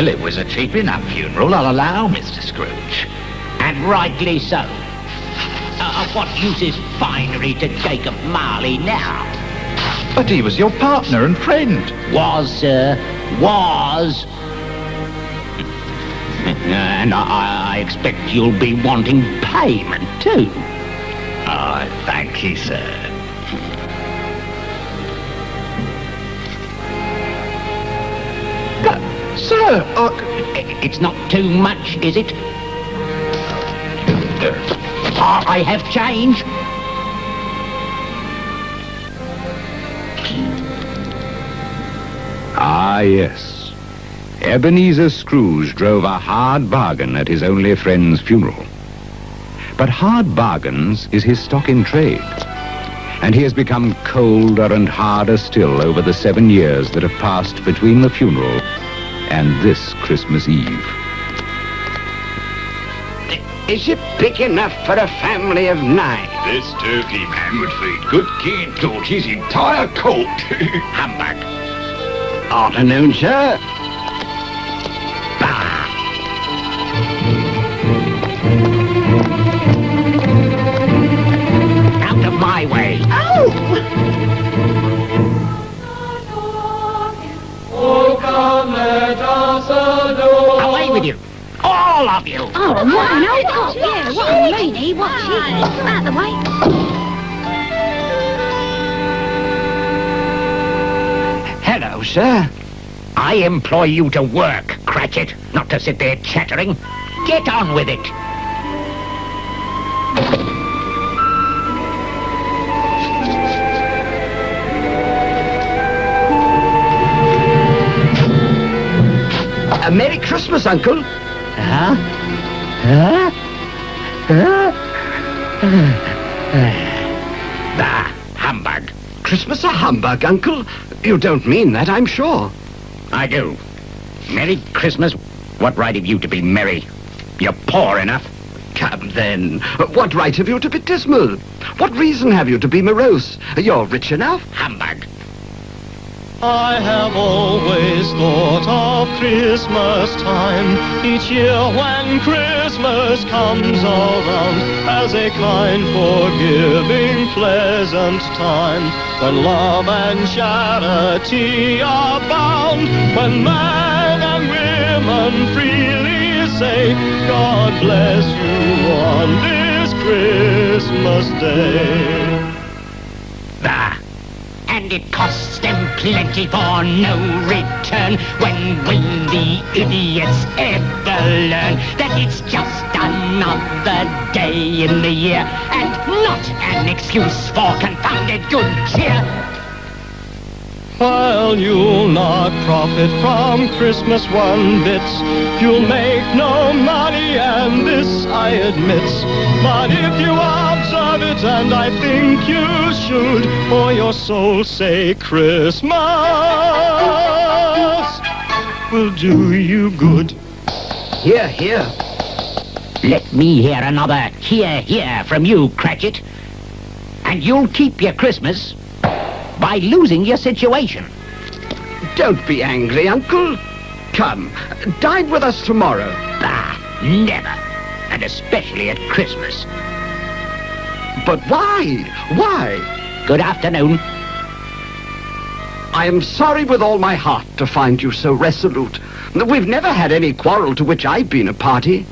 Well, it was a cheap enough funeral, I'll allow, Mr. Scrooge. And rightly so. Of what use is finery to Jacob Marley now? But he was your partner and friend. Was, sir. Was. And I expect you'll be wanting payment, too. Ah, thank you, sir. Sir, It's not too much, is it? I have change. Ah, yes. Ebenezer Scrooge drove a hard bargain at his only friend's funeral. But hard bargains is his stock in trade. And he has become colder and harder still over the 7 years that have passed between the funeral and this Christmas Eve. Is it big enough for a family of 9? This turkey man would feed good King George his entire court. Humbug. Afternoon, sir. Bah. Out of my way. Away with you. All of you. Oh, what an old yeah, what a lady, what she is. Out the way. Hello, sir. I employ you to work, Cratchit, not to sit there chattering. Get on with it. A Merry Christmas, Uncle. Huh? Bah, humbug. Christmas a humbug, Uncle? You don't mean that, I'm sure. I do. Merry Christmas. What right have you to be merry? You're poor enough. Come then. What right have you to be dismal? What reason have you to be morose? You're rich enough. Humbug. I have always thought of Christmas time, each year when Christmas comes around, as a kind, forgiving, pleasant time, when love and charity are bound, when men and women freely say, God bless you on this Christmas Day. Bah. And it costs them plenty for no return. When will the idiots ever learn that it's just another day in the year and not an excuse for confounded good cheer? While you'll not profit from Christmas one bit, you'll make no money, and this I admit. But if you observe it, and I think you should, for your soul's sake, Christmas will do you good. Here, here. Let me hear another here from you, Cratchit. And you'll keep your Christmas by losing your situation. Don't be angry, Uncle. Come, dine with us tomorrow. Bah, never. And especially at Christmas. But why? Why? Good afternoon. I am sorry with all my heart to find you so resolute. We've never had any quarrel to which I've been a party.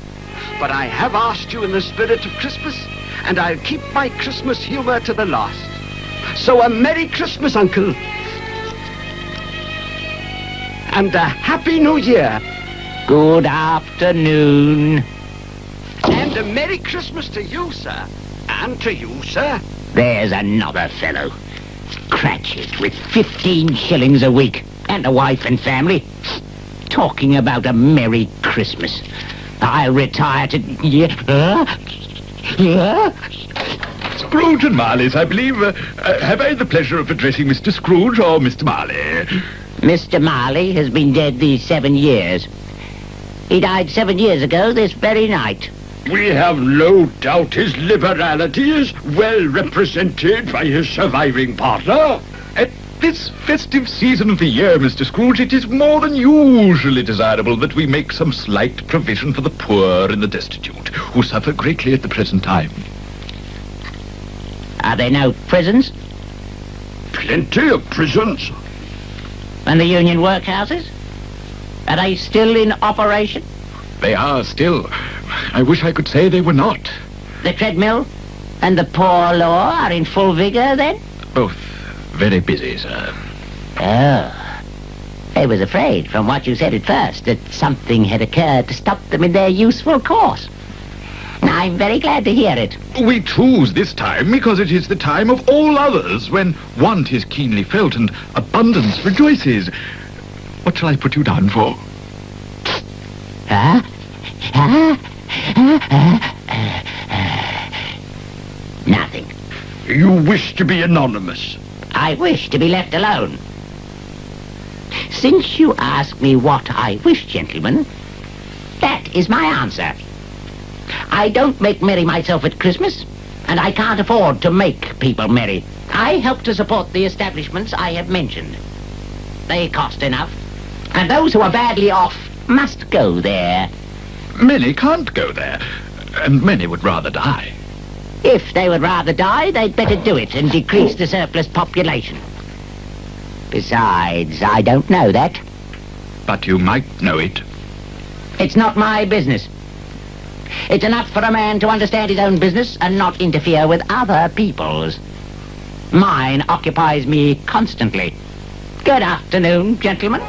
But I have asked you in the spirit of Christmas, and I'll keep my Christmas humor to the last. So a Merry Christmas, Uncle. And a Happy New Year. Good afternoon. And a Merry Christmas to you, sir. And to you, sir. There's another fellow. Cratchit with 15 shillings a week and a wife and family. Talking about a Merry Christmas. I'll retire to... Scrooge and Marley's, I believe. Have I the pleasure of addressing Mr. Scrooge or Mr. Marley? Mr. Marley has been dead these 7 years. He died 7 years ago this very night. We have no doubt his liberality is well represented by his surviving partner. this festive season of the year, Mr. Scrooge, it is more than usually desirable that we make some slight provision for the poor and the destitute, who suffer greatly at the present time. Are there no prisons? Plenty of prisons. And the union workhouses? Are they still in operation? They are still. I wish I could say they were not. The treadmill and the poor law are in full vigor, then? Both very busy, sir. Oh. I was afraid, from what you said at first, that something had occurred to stop them in their useful course. I'm very glad to hear it. We choose this time because it is the time of all others when want is keenly felt and abundance rejoices. What shall I put you down for? Huh? Nothing. You wish to be anonymous. I wish to be left alone. Since you ask me what I wish, gentlemen, that is my answer. I don't make merry myself at Christmas, and I can't afford to make people merry. I help to support the establishments I have mentioned. They cost enough, and those who are badly off must go there. Many can't go there, and many would rather die. If they would rather die, they'd better do it and decrease the surplus population. Besides, I don't know that. But you might know it. It's not my business. It's enough for a man to understand his own business and not interfere with other people's. Mine occupies me constantly. Good afternoon, gentlemen.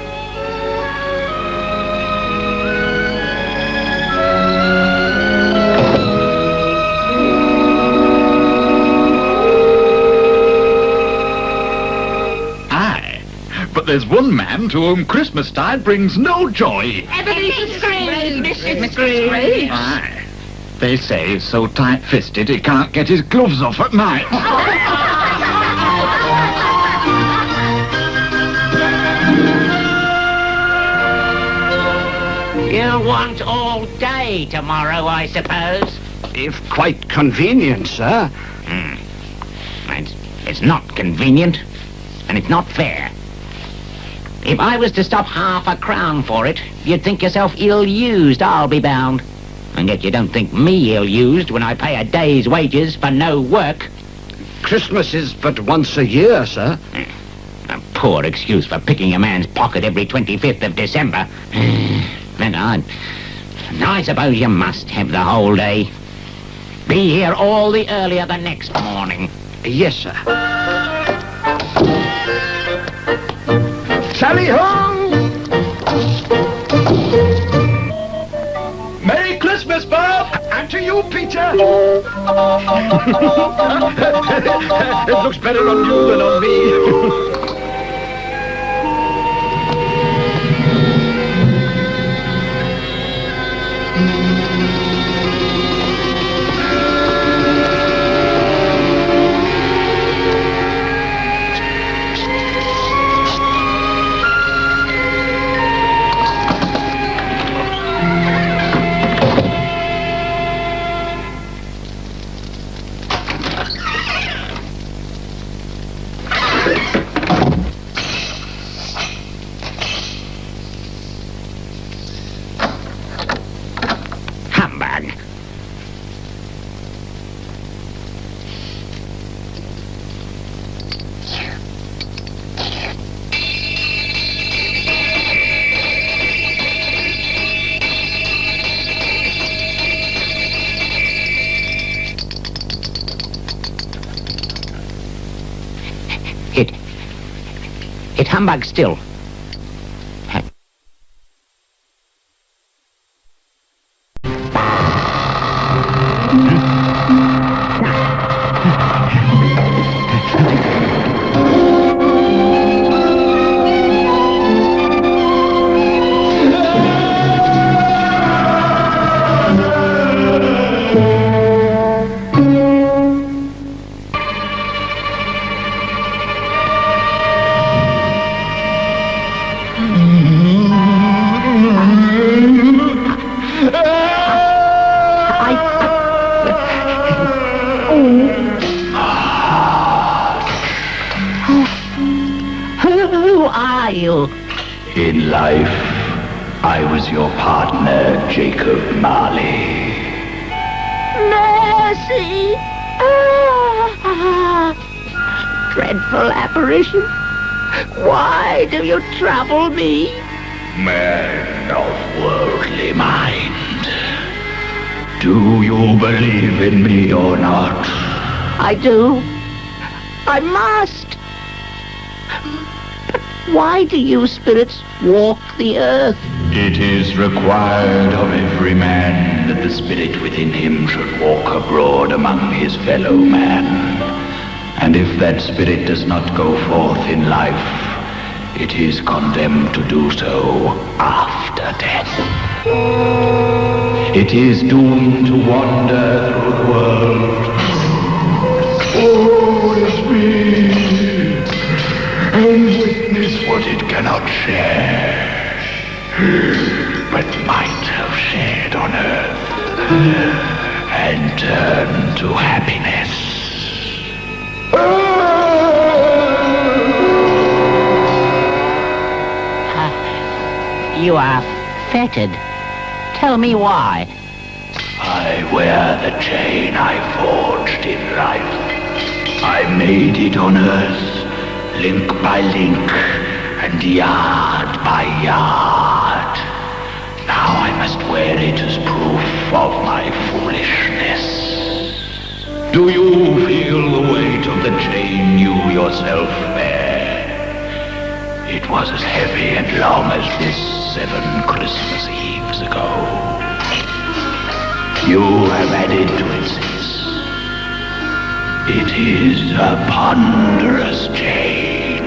But there's one man to whom Christmastide brings no joy. Ebenezer Scrooge! Mr. Scrooge! Aye. They say he's so tight-fisted he can't get his gloves off at night. You'll want all day tomorrow, I suppose. If quite convenient, sir. It's not convenient, and it's not fair. If I was to stop half a crown for it, you'd think yourself ill-used, I'll be bound. And yet you don't think me ill-used when I pay a day's wages for no work. Christmas is but once a year, sir. A poor excuse for picking a man's pocket every 25th of December. And I suppose you must have the whole day. Be here all the earlier the next morning. Yes, sir. Sally ho! Merry Christmas, Bob! And to you, Peter! It looks better on you than on me. Humbug. It humbug still. are you? In life, I was your partner, Jacob Marley. Mercy! Ah, dreadful apparition. Why do you trouble me? Man of worldly mind, do you believe in me or not? I do. I must. But why do you spirits walk the earth? It is required of every man that the spirit within him should walk abroad among his fellow man. And if that spirit does not go forth in life, it is condemned to do so after death. It is doomed to wander through the world. Oh, it's me, and witness what it cannot share, but might have shared on earth, and turn to happiness. You are fettered. Tell me why. I wear the chain I forged in life. I made it on earth, link by link, and yard by yard. Now I must wear it as proof of my foolishness. Do you feel the weight of the chain you yourself bear? It was as heavy and long as this 7 Christmas Eves ago. You have added to it since. It is a ponderous chain.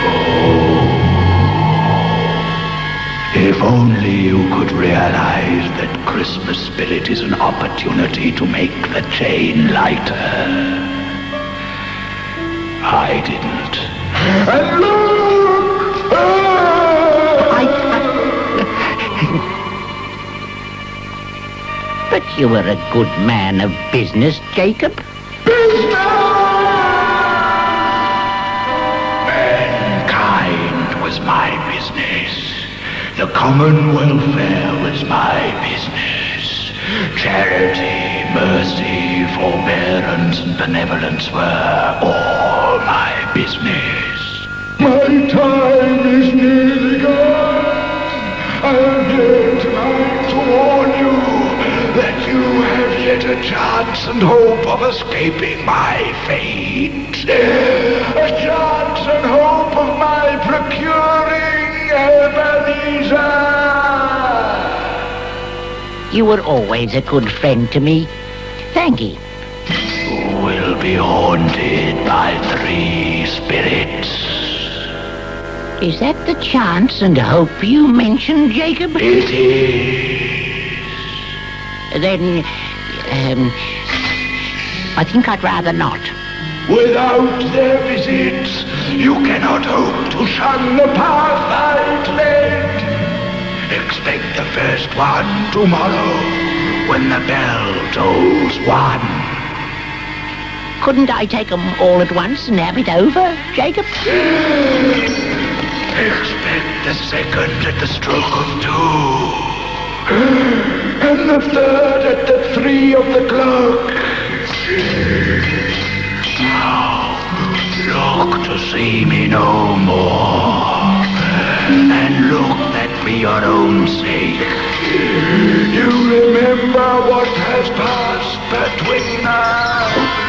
Oh, if only you could realize that Christmas spirit is an opportunity to make the chain lighter. I didn't. And look! But you were a good man of business, Jacob. Mankind was my business. The common welfare was my business. Charity, mercy, forbearance, and benevolence were all my business. My time is nearly gone. I am here tonight to warn you that you have yet a chance and hope of escaping my fate. A chance and hope of my procuring Ebenezer. You were always a good friend to me. Thank you. You will be haunted by 3 spirits. Is that the chance and hope you mentioned, Jacob? It is. Then, I think I'd rather not. Without their visits, you cannot hope to shun the path I tread. Expect the first one tomorrow, when the bell tolls 1. Couldn't I take them all at once and have it over, Jacob? Expect the second at the stroke of 2. And the third at the 3 of the clock. Now, look to see me no more. And look that for your own sake, you remember what has passed between us.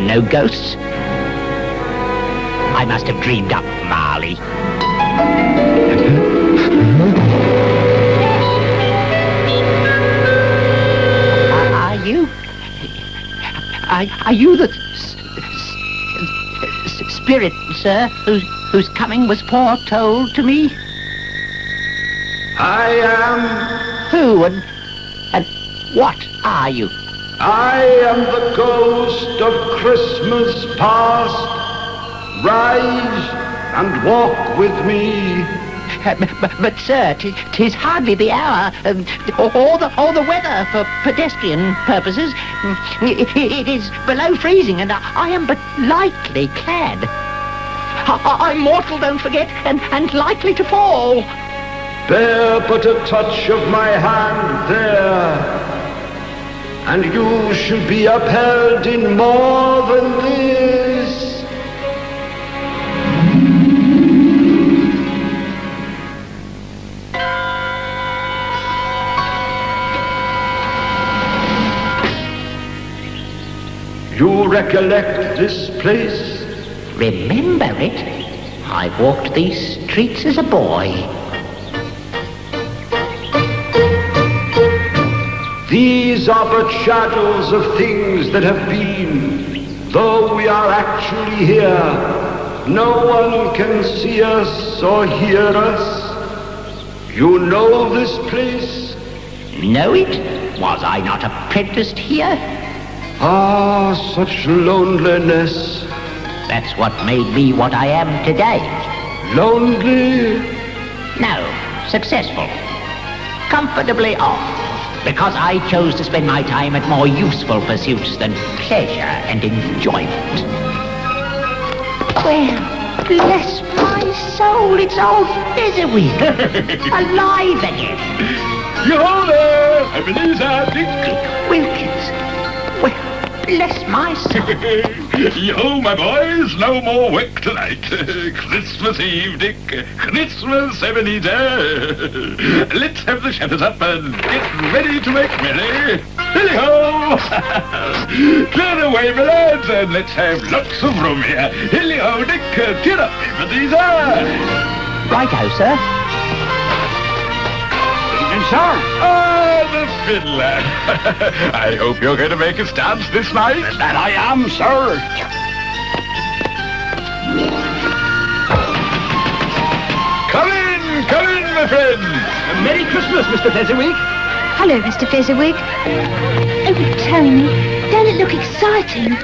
No ghosts? I must have dreamed up Marley. Are you the spirit, sir, whose coming was foretold to me? I am. Who and what are you? I am the ghost of Christmas past. Rise and walk with me. But sir, 'tis hardly the hour, or the weather for pedestrian purposes. It is below freezing, and I am but lightly clad. I'm mortal, don't forget, and likely to fall. Bear but a touch of my hand there, and you should be upheld in more than this. You recollect this place? Remember it? I walked these streets as a boy. These are but shadows of things that have been. Though we are actually here, no one can see us or hear us. You know this place? Know it? Was I not apprenticed here? Ah, such loneliness. That's what made me what I am today. Lonely? No, successful. Comfortably off. Because I chose to spend my time at more useful pursuits than pleasure and enjoyment. Well, bless my soul, it's old Fezziwig. Alive again. Yo there, Ebenezer, Dick. Wilkins. Well, bless my soul. Yo, my boys, no more work tonight. Christmas Eve, Dick. Christmas, Ebenezer. Let's have the shutters up and get ready to make merry. Hilly-ho! Clear away, my lads, and let's have lots of room here. Hilly-ho, Dick. Cheer up, Ebenezer. Righto, sir. Evening, sir. Ah, the fiddler. I hope you're going to make us dance this night. That I am, sir. Come in, my friends. Merry Christmas, Mr. Fezziwig. Hello, Mr. Fezziwig. Oh, Tony, don't it look exciting?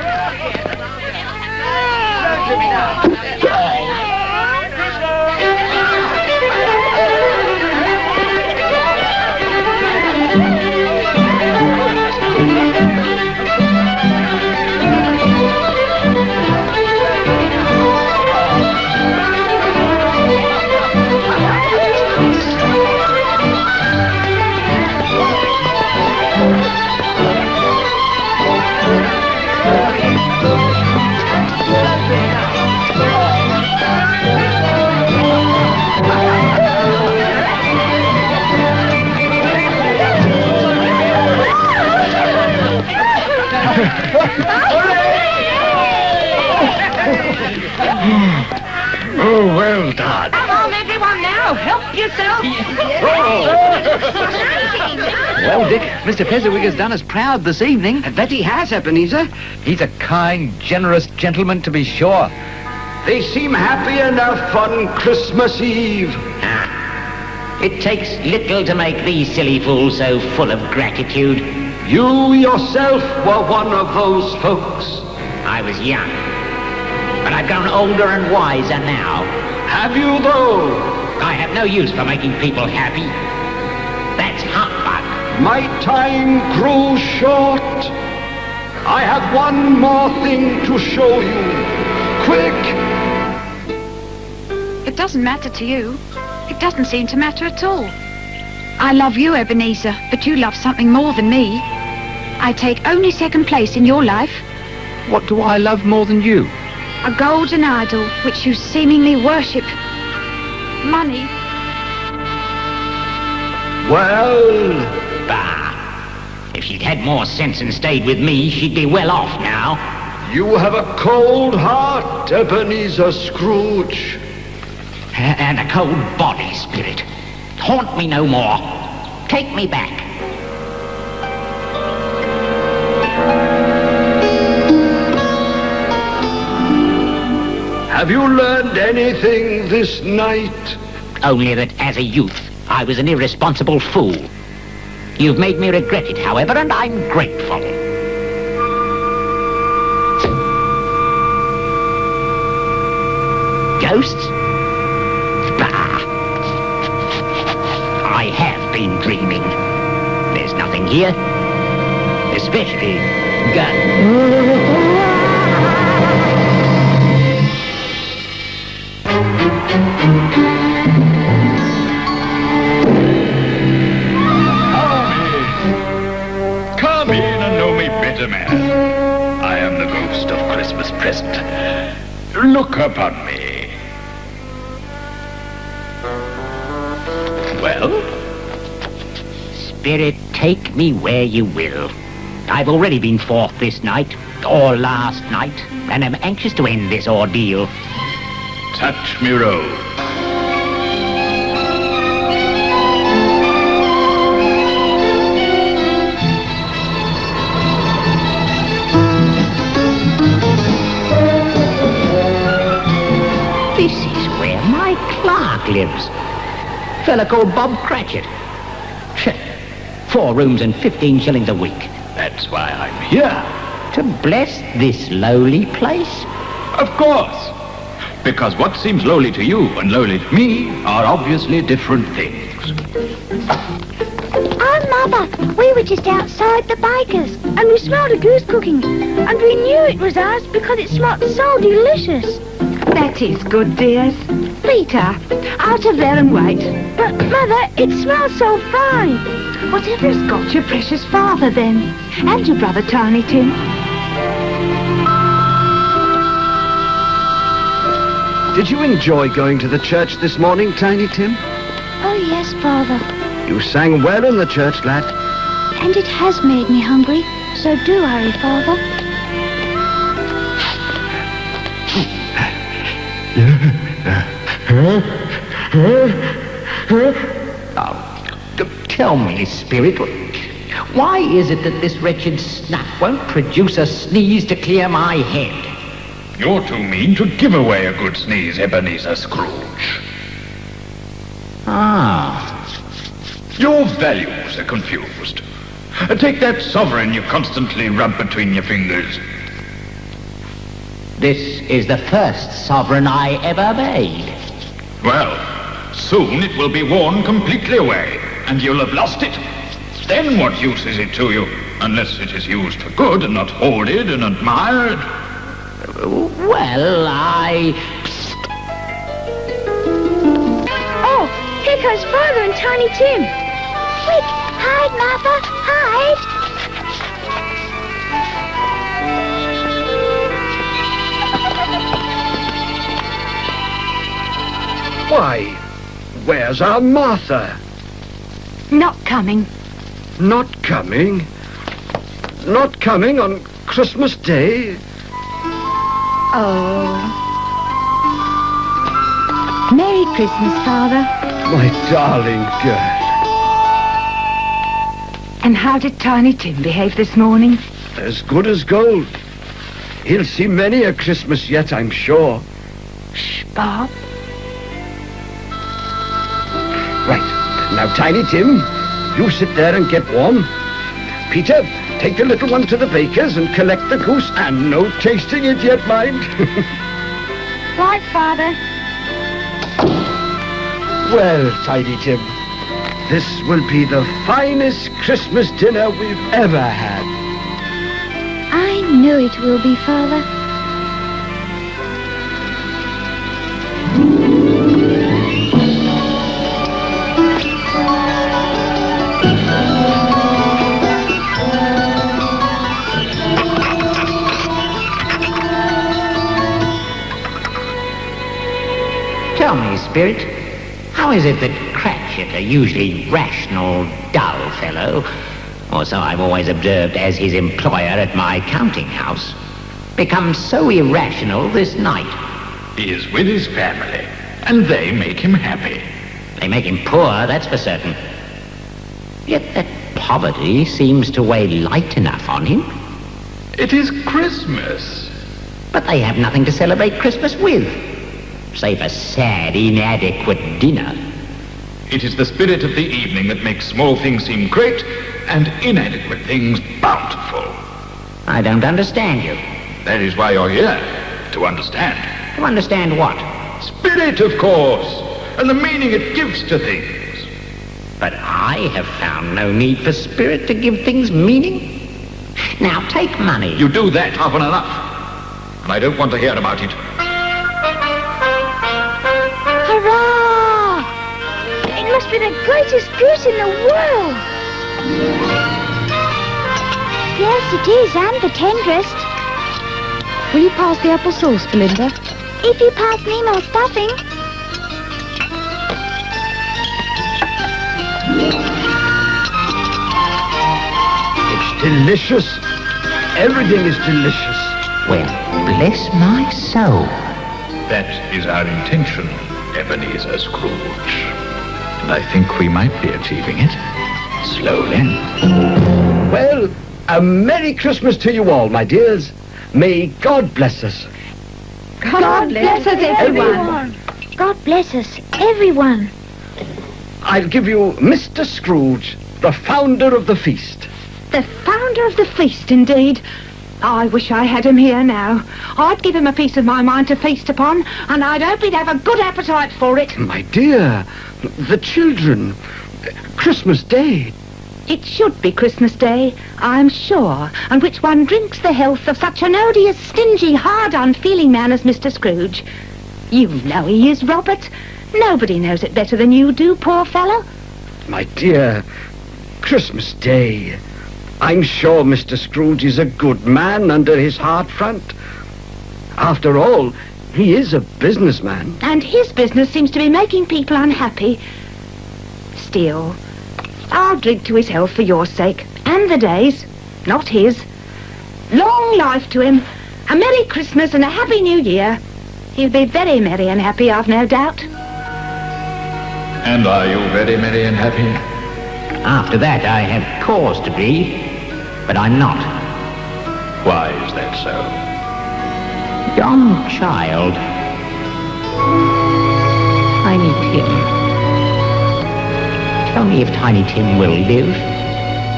Oh, well done. Come on, everyone now, help yourself. Well, Dick, Mr. Fezziwig has done us proud this evening. I bet he has, Ebenezer. He's a kind, generous gentleman, to be sure. They seem happy enough on Christmas Eve. It takes little to make these silly fools so full of gratitude. You yourself were one of those folks. I was young, but I've grown older and wiser now. Have you, though? I have no use for making people happy. That's humbug. My time grew short. I have one more thing to show you. Quick! It doesn't matter to you. It doesn't seem to matter at all. I love you, Ebenezer, but you love something more than me. I take only second place in your life. What do I love more than you? A golden idol which you seemingly worship. Money. Well, Bah! If she'd had more sense and stayed with me, she'd be well off now. you have a cold heart, Ebenezer Scrooge. And a cold body, Spirit. Haunt me no more. Take me back. Have you learned anything this night? Only that as a youth, I was an irresponsible fool. You've made me regret it, however, and I'm grateful. Ghosts? Bah! I have been dreaming. There's nothing here. Especially guns. Come in and know me better, man. I am the ghost of Christmas present. Look upon me. Well? Spirit, take me where you will. I've already been forth this night, or last night, and am anxious to end this ordeal. Touch me roll. This is where my clerk lives. Fella called Bob Cratchit. 4 rooms and 15 shillings a week. That's why I'm here. To bless this lowly place? Of course. Because what seems lowly to you and lowly to me are obviously different things. Oh, Mother, we were just outside the baker's and we smelled a goose cooking and we knew it was ours because it smelled so delicious. That is good, dears. Peter, out of there and wait. But, Mother, it smells so fine. Whatever has got your precious father, then? And your brother, Tiny Tim? Did you enjoy going to the church this morning, Tiny Tim? Oh, yes, Father. You sang well in the church, lad. And it has made me hungry, so do hurry, Father. Tell me, Spirit, why is it that this wretched snuff won't produce a sneeze to clear my head? You're too mean to give away a good sneeze, Ebenezer Scrooge. Ah. Your values are confused. Take that sovereign you constantly rub between your fingers. This is the first sovereign I ever made. Well, soon it will be worn completely away, and you'll have lost it. Then what use is it to you, unless it is used for good and not hoarded and admired? Well, Oh, here comes Father and Tiny Tim. Quick, hide, Mother, hide. Why, where's our Martha? Not coming. Not coming? Not coming on Christmas Day? Oh. Merry Christmas, Father. My darling girl. And how did Tiny Tim behave this morning? As good as gold. He'll see many a Christmas yet, I'm sure. Shh, Bob. Right. Now, Tiny Tim, you sit there and get warm. Peter, take the little one to the baker's and collect the goose. And no tasting it yet, mind. Right, Father. Well, Tiny Tim, this will be the finest Christmas dinner we've ever had. I knew it will be, Father. tell me, Spirit, how is it that Cratchit, a usually rational, dull fellow, or so I've always observed as his employer at my counting house, becomes so irrational this night? He is with his family, and they make him happy. They make him poor, that's for certain. Yet that poverty seems to weigh light enough on him. It is Christmas. But they have nothing to celebrate Christmas with. save a sad, inadequate dinner. It is the spirit of the evening that makes small things seem great and inadequate things bountiful. I don't understand you. That is why you're here, to understand. To understand what? Spirit, of course, and the meaning it gives to things. But I have found no need for spirit to give things meaning. Now, take money. You do that often enough, and I don't want to hear about it. Hurrah! It must be the greatest goose in the world. Yes, it is, and the tenderest. Will you pass the apple sauce, Belinda? If you pass me more stuffing. It's delicious. Everything is delicious. Well, bless my soul. That is our intention, Ebenezer Scrooge. And I think we might be achieving it. Slowly. Well, a Merry Christmas to you all, my dears. May God bless us. God bless us, everyone. God bless us, everyone. I'll give you Mr. Scrooge, the founder of the feast. The founder of the feast, indeed. I wish I had him here now. I'd give him a piece of my mind to feast upon, and I'd hope he'd have a good appetite for it. My dear, the children, Christmas Day. It should be Christmas Day, I'm sure, on which one drinks the health of such an odious, stingy, hard, unfeeling man as Mr. Scrooge. You know he is, Robert. Nobody knows it better than you do, poor fellow. My dear, Christmas Day. I'm sure Mr. Scrooge is a good man under his hard front. After all, he is a businessman. And his business seems to be making people unhappy. Still, I'll drink to his health for your sake, and the day's, not his. Long life to him, a Merry Christmas and a Happy New Year. He'll be very merry and happy, I've no doubt. And are you very merry and happy? After that, I have cause to be, but I'm not. Why is that so? Young child. Tiny Tim. Tell me if Tiny Tim will live.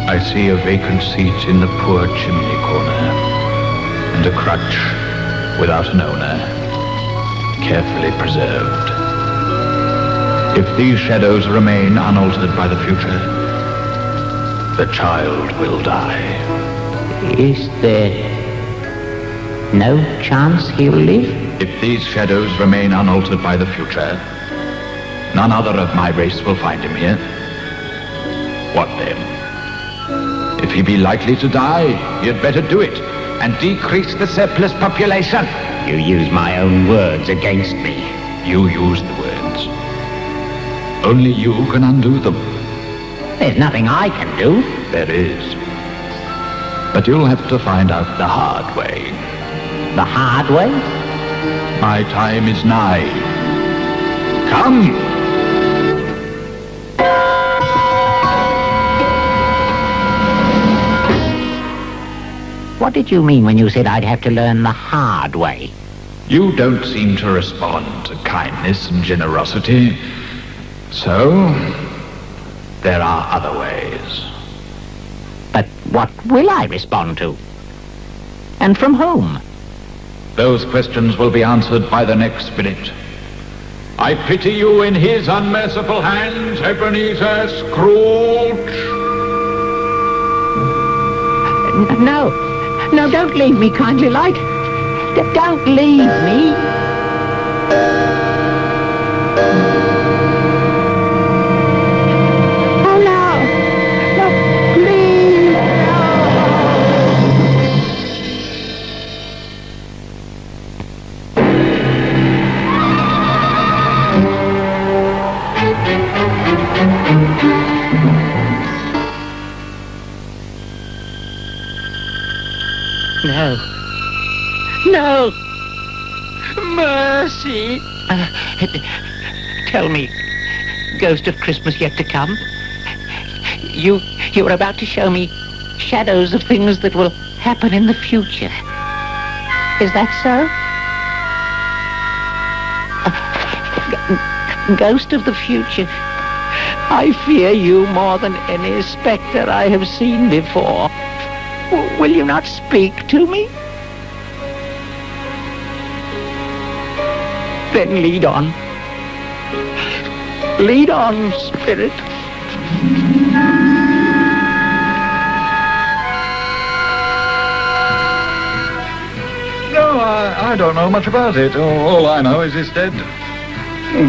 I see a vacant seat in the poor chimney corner, and a crutch without an owner, carefully preserved. If these shadows remain unaltered by the future, the child will die. Is there no chance he'll live? If these shadows remain unaltered by the future, none other of my race will find him here. What then? If he be likely to die, he had better do it, and decrease the surplus population. You use my own words against me. You use the words. Only you can undo them. There's nothing I can do. There is. But you'll have to find out the hard way. The hard way? My time is nigh. Come! What did you mean when you said I'd have to learn the hard way? You don't seem to respond to kindness and generosity. So, there are other ways. But what will I respond to? And from whom? Those questions will be answered by the next spirit. I pity you in his unmerciful hands, Ebenezer Scrooge. No, don't leave me, kindly light. Don't leave me. Oh, no. No, please. No. No. Mercy. Tell me, ghost of Christmas yet to come, you were about to show me shadows of things that will happen in the future. Is that so? Ghost of the future, I fear you more than any spectre I have seen before. Will you not speak to me? Then lead on. Lead on, spirit. No, I don't know much about it. All I know is it's dead.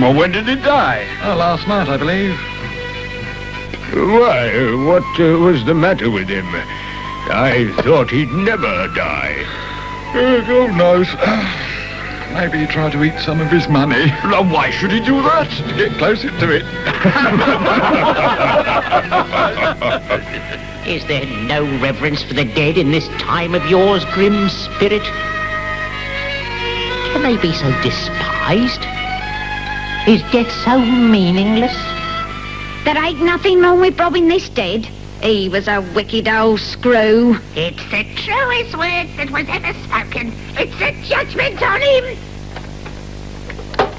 Well, when did it die? Last night, I believe. Why, what was the matter with him? I thought he'd never die. God knows. Maybe he tried to eat some of his money. Why should he do that? To get closer to it. Is there no reverence for the dead in this time of yours, grim spirit? Can they be so despised? Is death so meaningless? There ain't nothing wrong with robbing this dead. He was a wicked old screw. It's the truest word that was ever spoken. It's a judgment on him.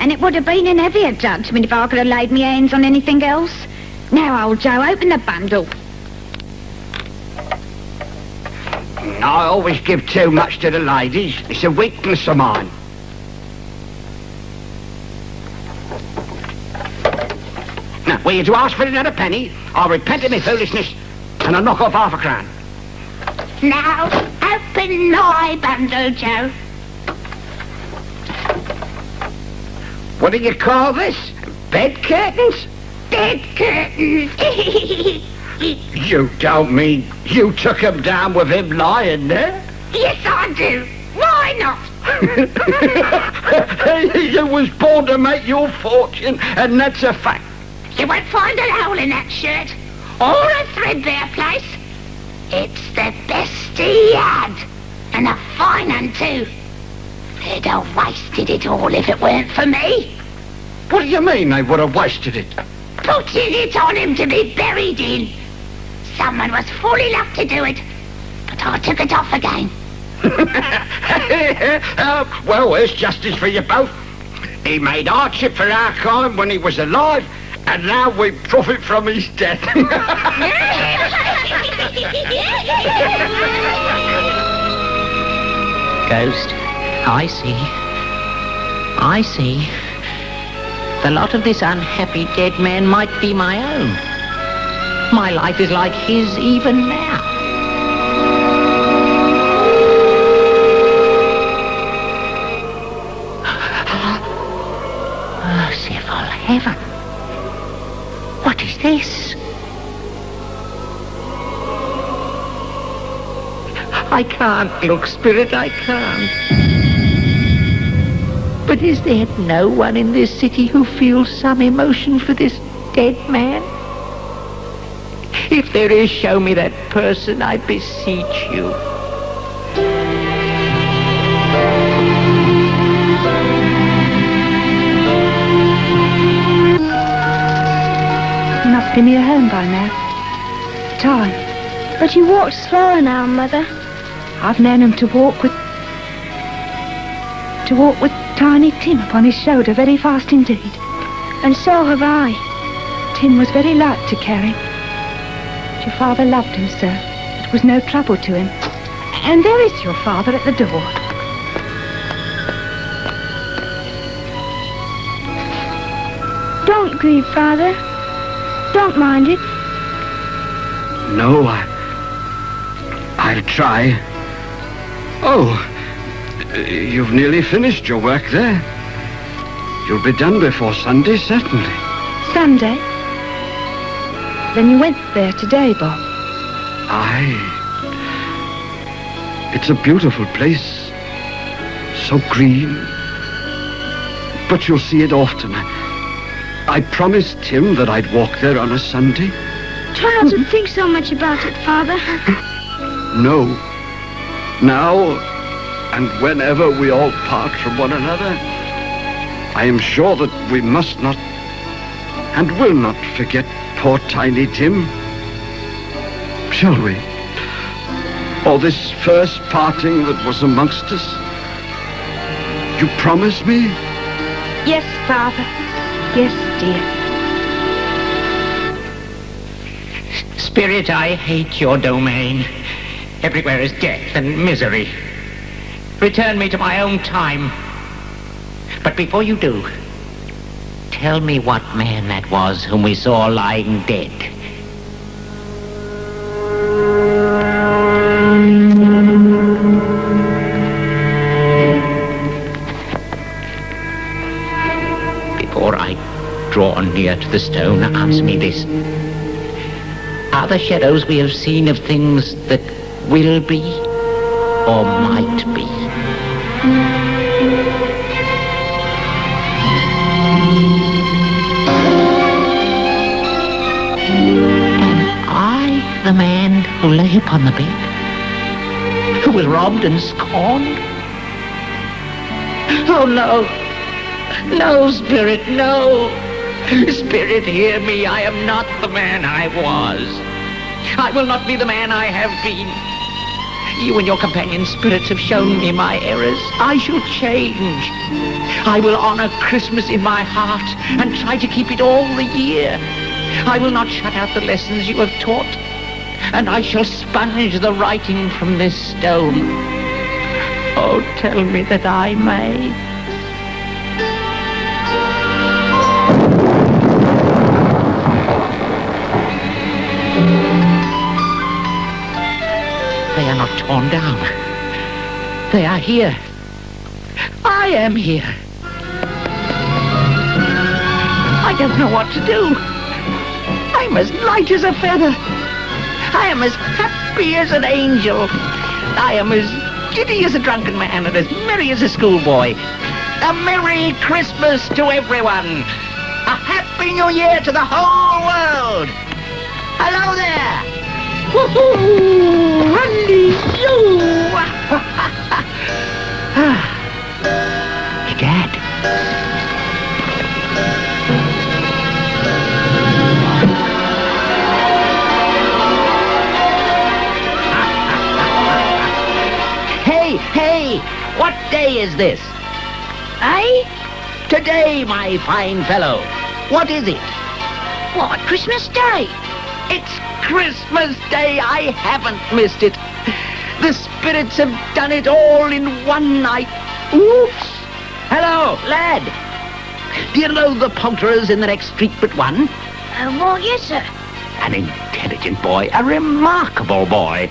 And it would have been an heavier judgment if I could have laid my hands on anything else. Now, old Joe, open the bundle. I always give too much to the ladies. It's a weakness of mine. Now, were you to ask for another penny, I'll repent of my foolishness and I'll knock off half a crown. Now, open my bundle, Joe. What do you call this? Bed curtains? Bed curtains. You don't mean you took him down with him lying there? Yes, I do. Why not? You was born to make your fortune, and that's a fact. You won't find a hole in that shirt, or a threadbare place. It's the best he had, and a fine one too. They'd have wasted it all if it weren't for me. What do you mean they would have wasted it? Putting it on him to be buried in. Someone was fool enough to do it, but I took it off again. Well, there's justice for you both. He made hardship for our kind when he was alive, and now we profit from his death. Ghost, I see. I see. The lot of this unhappy dead man might be my own. My life is like his even now. Merciful heaven. What is this? I can't look, spirit, I can't. But is there no one in this city who feels some emotion for this dead man? If there is, show me that person, I beseech you. You must be near home by now. Time. But you walk slower now, Mother. I've known him to walk with Tiny Tim upon his shoulder very fast indeed. And so have I. Tim was very light to carry. But your father loved him, sir. It was no trouble to him. And there is your father at the door. Don't grieve, Father. Don't mind it. No, I'll try. Oh, you've nearly finished your work there. You'll be done before Sunday, certainly. Sunday? Then you went there today, Bob? Aye. It's a beautiful place. So green. But you'll see it often. I promised Tim that I'd walk there on a Sunday. Try not to think so much about it, Father. No. Now, and whenever we all part from one another, I am sure that we must not and will not forget poor Tiny Tim. Shall we? Or this first parting that was amongst us? You promise me? Yes, Father. Yes, dear. Spirit, I hate your domain. Everywhere is death and misery. Return me to my own time. But before you do, tell me what man that was whom we saw lying dead. Before I draw near to the stone, answer me this. Are the shadows we have seen of things that will be or might be? Am I the man who lay upon the bed? Who was robbed and scorned? Oh, no. No, Spirit, no. Spirit, hear me. I am not the man I was. I will not be the man I have been. You and your companion spirits have shown me my errors. I shall change. I will honor Christmas in my heart and try to keep it all the year. I will not shut out the lessons you have taught, and I shall sponge the writing from this stone. Oh, tell me that I may. They are not torn down. They are here. I am here. I don't know what to do. I'm as light as a feather. I am as happy as an angel. I am as giddy as a drunken man and as merry as a schoolboy. A Merry Christmas to everyone. A Happy New Year to the whole world. Hello there. Woohoo! Randy-yoo! Hey, Dad. Hey, what day is this? Eh? Today, my fine fellow. What is it? What, Christmas Day? It's Christmas Day. I haven't missed it. The spirits have done it all in one night. Oops. Hello, lad. Do you know the poulterers in the next street but one? Well, yes, sir. An intelligent boy, a remarkable boy.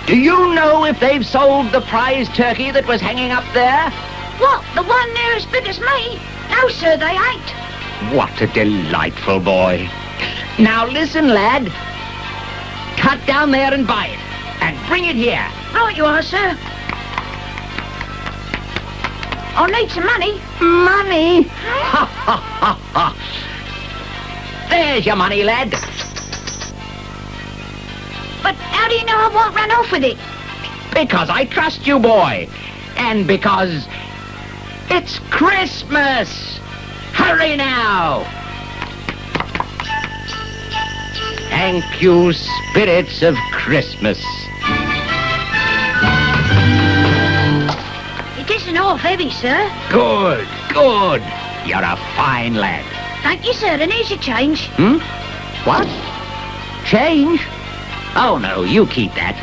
Do you know if they've sold the prize turkey that was hanging up there? What, the one there as big as me? No, sir, they ain't. What a delightful boy. Now listen, lad. Cut down there and buy it. And bring it here. Right you are, sir. I'll need some money. Money? Ha, ha, ha, ha. There's your money, lad. But how do you know I won't run off with it? Because I trust you, boy. And because it's Christmas. Hurry now. Thank you, spirits of Christmas. It isn't half heavy, sir. Good, good. You're a fine lad. Thank you, sir, and here's your change. What? Change? Oh, no, you keep that.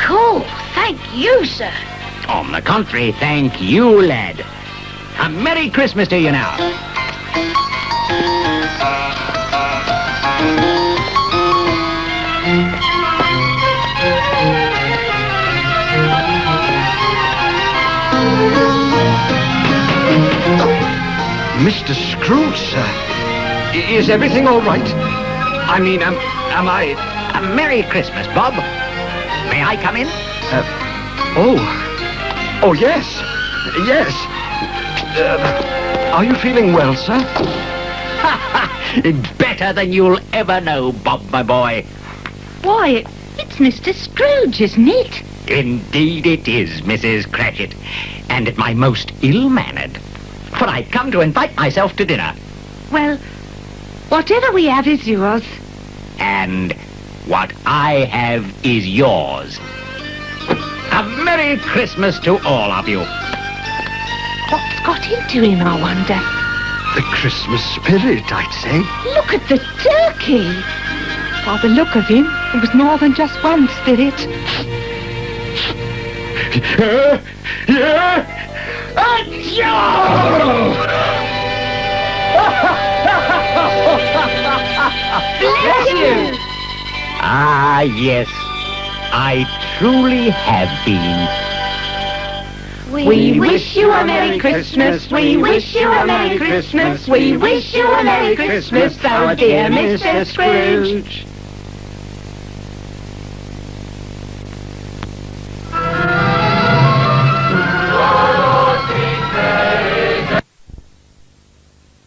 Cool. Thank you, sir. On the contrary, thank you, lad. A Merry Christmas to you now. Mr. Scrooge, sir. Is everything all right? I mean, am I... A Merry Christmas, Bob. May I come in? Oh, yes. Yes. Are you feeling well, sir? Better than you'll ever know, Bob, my boy. Why, it's Mr. Scrooge, isn't it? Indeed it is, Mrs. Cratchit. And at my most ill-mannered. For I've come to invite myself to dinner. Well, whatever we have is yours. And what I have is yours. A Merry Christmas to all of you. What's got into him, I wonder? the Christmas spirit, I'd say. Look at the turkey. By the look of him, it was more than just one spirit. Bless you. Ah, yes. I truly have been. We wish you a Merry Christmas. We wish you a Merry Christmas. We wish you a Merry Christmas, oh dear Mr. Scrooge.